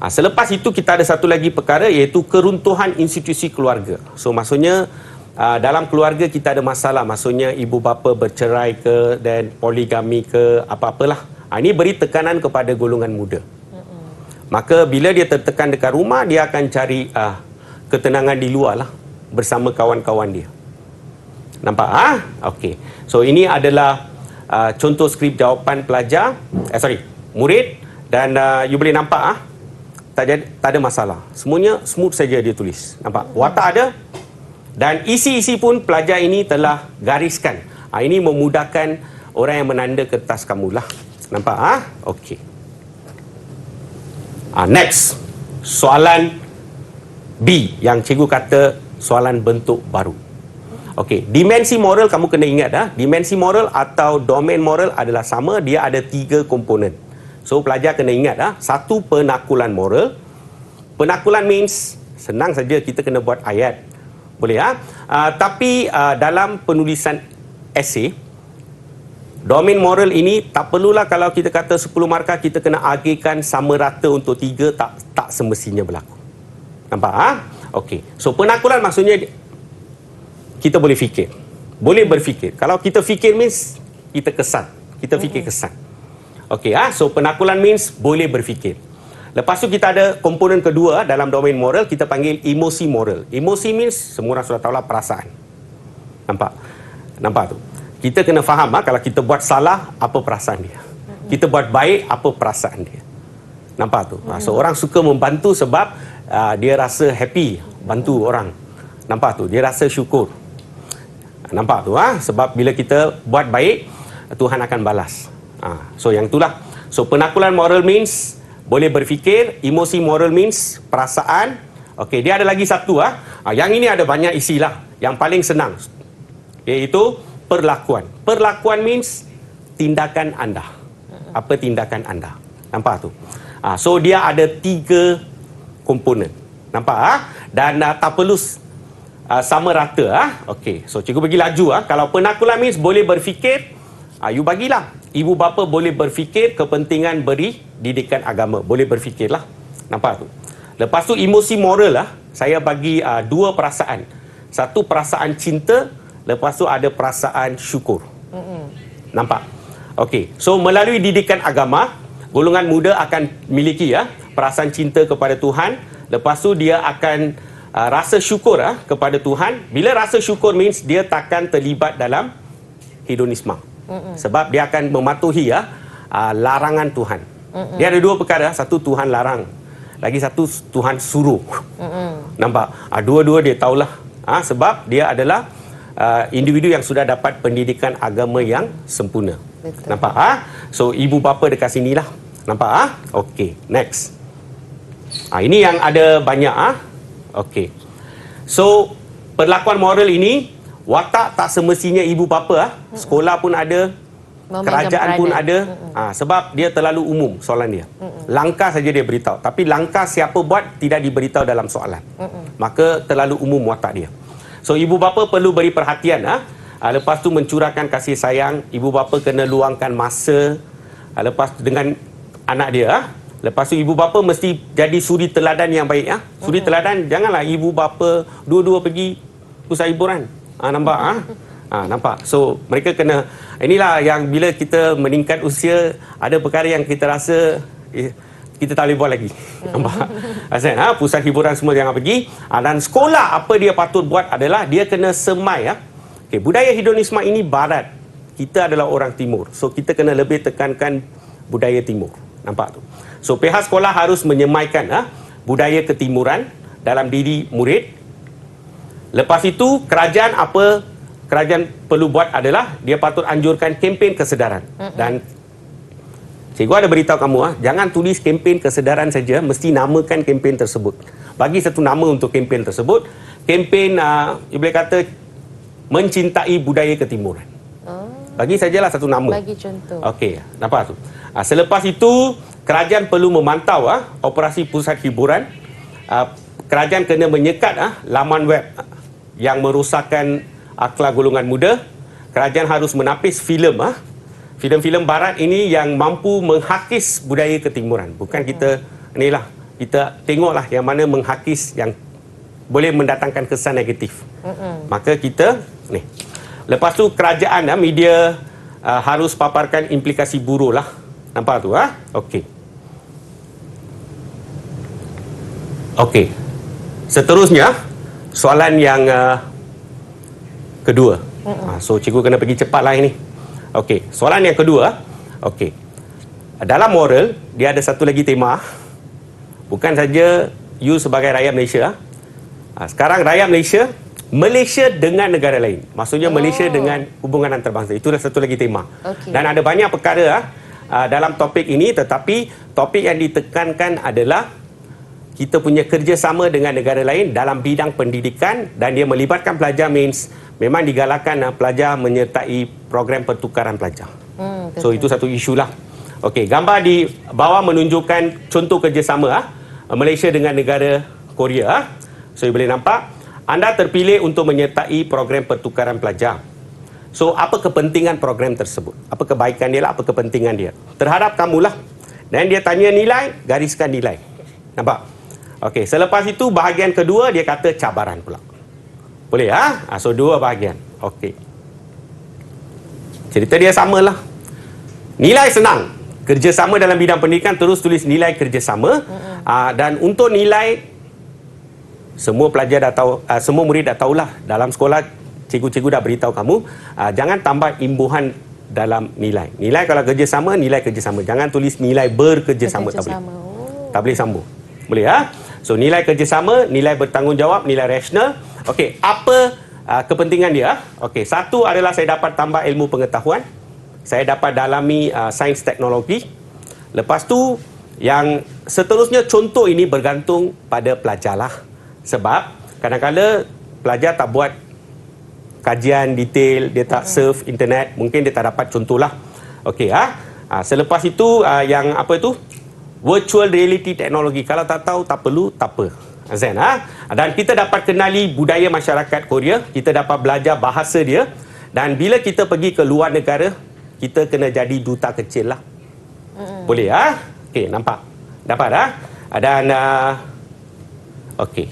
Selepas itu kita ada satu lagi perkara, iaitu keruntuhan institusi keluarga. So maksudnya dalam keluarga kita ada masalah, maksudnya ibu bapa bercerai ke dan poligami ke apa-apalah. Ini beri tekanan kepada golongan muda. Maka bila dia tertekan dekat rumah, dia akan cari ketenangan di luar lah, bersama kawan-kawan dia. Nampak? Okey. So ini adalah contoh skrip jawapan pelajar, murid, dan you boleh nampak tak ada masalah. Semuanya smooth saja dia tulis. Nampak? Watak ada dan isi-isi pun pelajar ini telah gariskan. Ini memudahkan orang yang menanda kertas kamu lah. Nampak? Okey. Next. Soalan B yang cikgu kata soalan bentuk baru. Okey, dimensi moral kamu kena ingat dimensi moral atau domain moral adalah sama, dia ada 3 komponen. So pelajar kena ingat satu, penakulan moral. Penakulan means senang saja, kita kena buat ayat. Boleh tapi dalam penulisan esei, domain moral ini tak perlulah kalau kita kata 10 markah kita kena agihkan sama rata untuk 3, tak semestinya berlaku. Nampak? Okey. So penakulan maksudnya kita boleh fikir. Boleh berfikir. Kalau kita fikir means kita kesan. Kita fikir kesan. Okey, so penakulan means boleh berfikir. Lepas tu kita ada komponen kedua dalam domain moral, kita panggil emosi moral. Emosi means semua orang sudah tahulah perasaan. Nampak? Nampak tu. Kita kena faham kalau kita buat salah, apa perasaan dia. Kita buat baik, apa perasaan dia. Nampak tu. So orang suka membantu sebab dia rasa happy bantu orang. Nampak tu. Dia rasa syukur. Nampak tu. Sebab bila kita buat baik, Tuhan akan balas. So yang itulah. So penakulan moral means boleh berfikir. Emosi moral means perasaan. Okey, dia ada lagi satu. Yang ini ada banyak isilah. Yang paling senang, iaitu perlakuan. Perlakuan means tindakan anda. Apa tindakan anda? Nampak tu. So dia ada 3 komponen. Nampak? Dan tak perlu sama rata. Okey. So cikgu bagi laju. Kalau penakulan means boleh berfikir, you bagilah. Ibu bapa boleh berfikir kepentingan beri didikan agama. Boleh berfikirlah. Nampak tu. Lepas tu emosi moral saya bagi 2 perasaan. Satu perasaan cinta, lepas tu ada perasaan syukur. Nampak? Okey. So melalui didikan agama, golongan muda akan miliki perasaan cinta kepada Tuhan. Lepas tu dia akan rasa syukur kepada Tuhan. Bila rasa syukur means dia takkan terlibat dalam hedonisme. Sebab dia akan mematuhi larangan Tuhan. Dia ada 2 perkara. Satu, Tuhan larang. Lagi satu, Tuhan suruh. Nampak? Dua-dua dia tahulah. Sebab dia adalah individu yang sudah dapat pendidikan agama yang sempurna. Betul. Nampak? So ibu bapa dekat sinilah. Nampak? Okey, next. Ini yang ada banyak. Okey. So perlakuan moral ini, watak tak semestinya ibu bapa. Sekolah pun ada, kerajaan pun ada. Sebab dia terlalu umum soalan dia. Langkah saja dia beritahu. Tapi langkah siapa buat tidak diberitahu dalam soalan. Maka terlalu umum watak dia. So ibu bapa perlu beri perhatian. Lepas tu mencurahkan kasih sayang. Ibu bapa kena luangkan masa lepas tu dengan anak dia. Lepas tu ibu bapa mesti jadi suri teladan yang baik. Suri teladan, janganlah ibu bapa dua-dua pergi pusat hiburan. Nampak? Nampak. So mereka kena, inilah yang bila kita meningkat usia, ada perkara yang kita rasa kita tak boleh buat lagi. Nampak? Azan, pusat hiburan semua jangan pergi. Dan sekolah apa dia patut buat adalah dia kena semai. Okay, budaya hedonisme ini barat. Kita adalah orang timur. So kita kena lebih tekankan budaya timur. Nampak tu? So pihak sekolah harus menyemaikan budaya ketimuran dalam diri murid. Lepas itu kerajaan perlu buat adalah dia patut anjurkan kempen kesedaran. Dan cikgu ada beritahu kamu, jangan tulis kempen kesedaran saja, mesti namakan kempen tersebut. Bagi satu nama untuk kempen tersebut. Kempen boleh kata mencintai budaya ketimuran. Bagi sajalah satu nama. Bagi contoh. Okey, nampak tu. Selepas itu kerajaan perlu memantau operasi pusat hiburan. Kerajaan kena menyekat laman web yang merosakkan akhlak golongan muda. Kerajaan harus menapis filem filem-filem barat ini yang mampu menghakis budaya ketimuran. Bukan kita kita tengoklah yang mana menghakis yang boleh mendatangkan kesan negatif. Maka kita ni. Lepas tu kerajaan media harus paparkan implikasi buruk lah. Nampak tu Okey. Okey. Seterusnya soalan yang kedua. So cikgu kena pergi cepat lah ini. Okey, soalan yang kedua. Okey. Dalam moral dia ada satu lagi tema. Bukan saja you sebagai rakyat Malaysia. Sekarang rakyat Malaysia dengan negara lain. Maksudnya Malaysia dengan hubungan antarabangsa. Itu dah satu lagi tema. Okay. Dan ada banyak perkara dalam topik ini, tetapi topik yang ditekankan adalah kita punya kerjasama dengan negara lain dalam bidang pendidikan, dan dia melibatkan pelajar means memang digalakkan pelajar menyertai program pertukaran pelajar. So itu satu isu lah. Okey, gambar di bawah menunjukkan contoh kerjasama Malaysia dengan negara Korea. So you boleh nampak anda terpilih untuk menyertai program pertukaran pelajar. So apa kepentingan program tersebut? Apa kebaikan dia lah, apa kepentingan dia? Terhadap kamulah. Dan dia tanya nilai, gariskan nilai. Nampak? Okey, selepas itu bahagian kedua dia kata cabaran pula. Boleh So dua bahagian. Okey. Cerita dia samalah. Nilai senang. Kerjasama dalam bidang pendidikan terus tulis nilai kerjasama. Dan untuk nilai semua pelajar dah tahu, semua murid dah tahulah dalam sekolah cikgu-cikgu dah beritahu kamu, jangan tambah imbuhan dalam nilai. Nilai kalau kerjasama, nilai kerjasama. Jangan tulis nilai berkerjasama. Tak boleh. Tak boleh sambung. Boleh So nilai kerjasama, nilai bertanggungjawab, nilai rasional. Okey, apa kepentingan dia? Okey, satu adalah saya dapat tambah ilmu pengetahuan. Saya dapat dalami sains teknologi. Lepas tu yang seterusnya contoh ini bergantung pada pelajar lah. Sebab kadang-kadang pelajar tak buat kajian detail, dia tak surf internet, mungkin dia tak dapat contohlah. Okey selepas itu yang apa itu? Virtual reality teknologi. Kalau tak tahu, tak perlu, tak apa. Azan Dan kita dapat kenali budaya masyarakat Korea, kita dapat belajar bahasa dia, dan bila kita pergi ke luar negara, kita kena jadi duta kecil lah. Boleh Okey, nampak? Dapat Dan okey.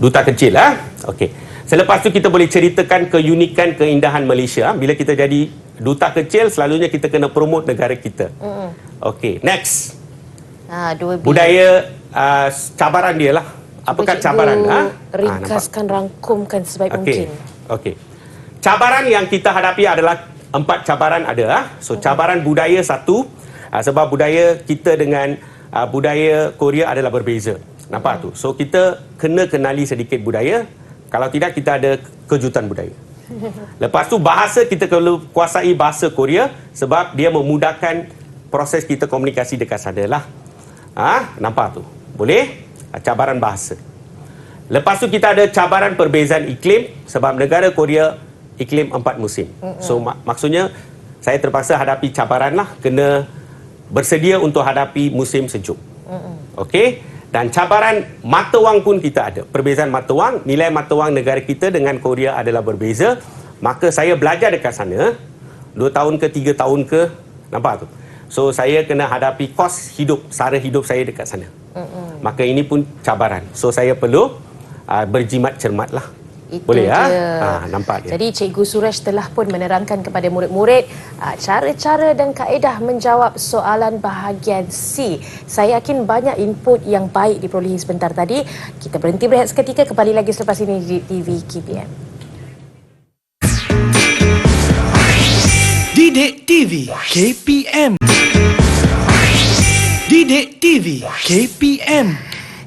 Duta kecil Okey. Selepas tu kita boleh ceritakan keunikan, keindahan Malaysia. Bila kita jadi duta kecil, selalunya kita kena promote negara kita. Okey, next. 2B. Budaya cabaran dia lah. Apakah cabaran? Ringkaskan, rangkumkan sebaik mungkin. Okey. Cabaran yang kita hadapi adalah 4 cabaran ada. So cabaran budaya satu, sebab budaya kita dengan budaya Korea adalah berbeza. Nampak tu? So kita kena kenali sedikit budaya. Kalau tidak, kita ada kejutan budaya. Lepas tu bahasa, kita perlu kuasai bahasa Korea sebab dia memudahkan proses kita komunikasi dekat sana lah. Nampak tu? Boleh? Cabaran bahasa. Lepas tu kita ada cabaran perbezaan iklim sebab negara Korea iklim 4 musim. So maksudnya saya terpaksa hadapi cabaran lah, kena bersedia untuk hadapi musim sejuk. Okey? Dan cabaran mata wang pun kita ada. Perbezaan mata wang, nilai mata wang negara kita dengan Korea adalah berbeza. Maka saya belajar dekat sana 2 tahun ke 3 tahun ke, nampak tu? So saya kena hadapi kos hidup, sara hidup saya dekat sana. Maka ini pun cabaran. So saya perlu berjimat cermat lah. Itu Boleh dia. nampak dia. Jadi Cikgu Suresh telah pun menerangkan kepada murid-murid cara-cara dan kaedah menjawab soalan bahagian C. Saya yakin banyak input yang baik diperolehi sebentar tadi. Kita berhenti berehat seketika, kembali lagi selepas ini di TV KPM. Didik TV KPM. Didik TV KPM.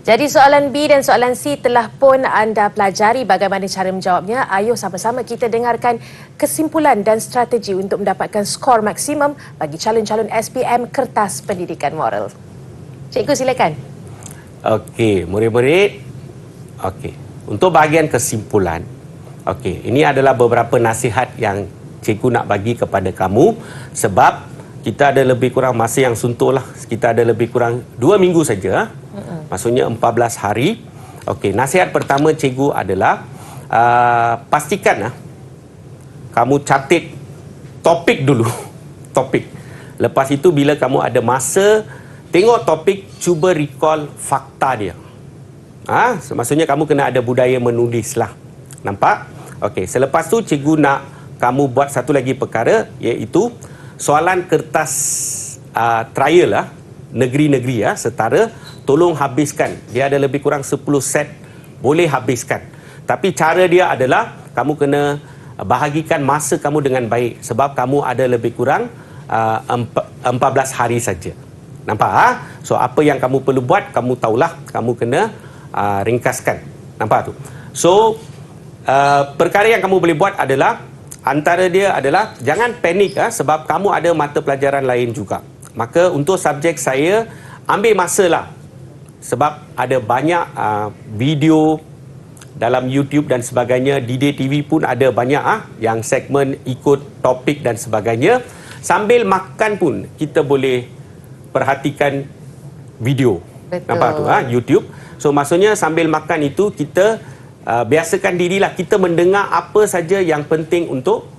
Jadi soalan B dan soalan C telah pun anda pelajari bagaimana cara menjawabnya. Ayuh sama-sama kita dengarkan kesimpulan dan strategi untuk mendapatkan skor maksimum bagi calon-calon SPM Kertas Pendidikan Moral. Cikgu silakan. Okey, murid-murid. Okey. Untuk bahagian kesimpulan. Okey, ini adalah beberapa nasihat yang cikgu nak bagi kepada kamu sebab kita ada lebih kurang masa yang suntuk lah. Kita ada lebih kurang 2 minggu saja. Maksudnya 14 hari. Okey, nasihat pertama cikgu adalah pastikan kamu catat topik dulu. Topik. Lepas itu bila kamu ada masa tengok topik, cuba recall fakta dia. Maksudnya kamu kena ada budaya menulis lah. Nampak? Okey, selepas tu cikgu nak kamu buat satu lagi perkara, iaitu soalan kertas trial negeri-negeri setara, tolong habiskan. Dia ada lebih kurang 10 set, boleh habiskan. Tapi cara dia adalah kamu kena bahagikan masa kamu dengan baik sebab kamu ada lebih kurang 14 hari saja. Nampak? So apa yang kamu perlu buat, kamu tahulah, kamu kena ringkaskan. Nampak tu? So perkara yang kamu boleh buat adalah, antara dia adalah jangan panik sebab kamu ada mata pelajaran lain juga. Maka untuk subjek saya, ambil masalah sebab ada banyak video dalam YouTube dan sebagainya. Didik TV pun ada banyak yang segmen ikut topik dan sebagainya. Sambil makan pun kita boleh perhatikan video. Betul. Nampak tu YouTube. So maksudnya sambil makan itu kita biasakan dirilah kita mendengar apa saja yang penting untuk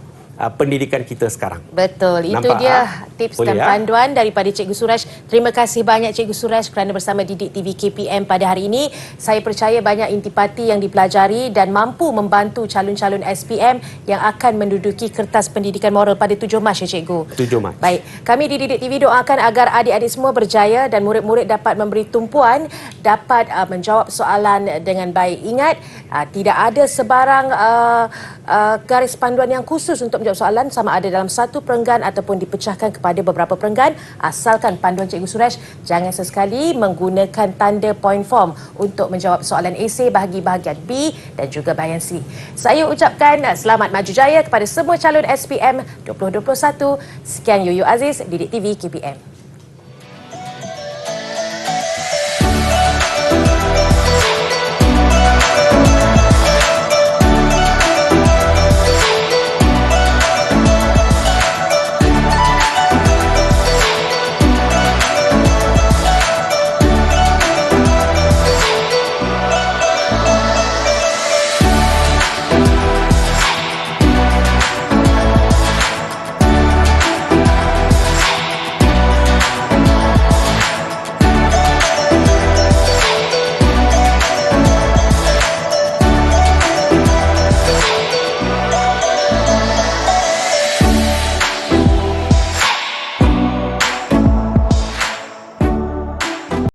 pendidikan kita sekarang. Betul. Itu Nampak, dia tips boleh, dan panduan daripada Cikgu Suresh. Terima kasih banyak Cikgu Suresh kerana bersama Didik TV KPM pada hari ini. Saya percaya banyak intipati yang dipelajari dan mampu membantu calon-calon SPM yang akan menduduki Kertas Pendidikan Moral pada 7 Mac ya Cikgu. 7 Mac. Baik, kami di Didik TV doakan agar adik-adik semua berjaya dan murid-murid dapat memberi tumpuan, dapat menjawab soalan dengan baik. Ingat, tidak ada sebarang garis panduan yang khusus untuk menjawab soalan, sama ada dalam satu perenggan ataupun dipecahkan kepada beberapa perenggan, asalkan panduan Cikgu Suresh. Jangan sesekali menggunakan tanda point form untuk menjawab soalan esei bahagi bahagian B dan juga bahagian C. Saya ucapkan selamat maju jaya kepada semua calon SPM 2021. Sekian Yuyu Aziz, Didik TV KPM.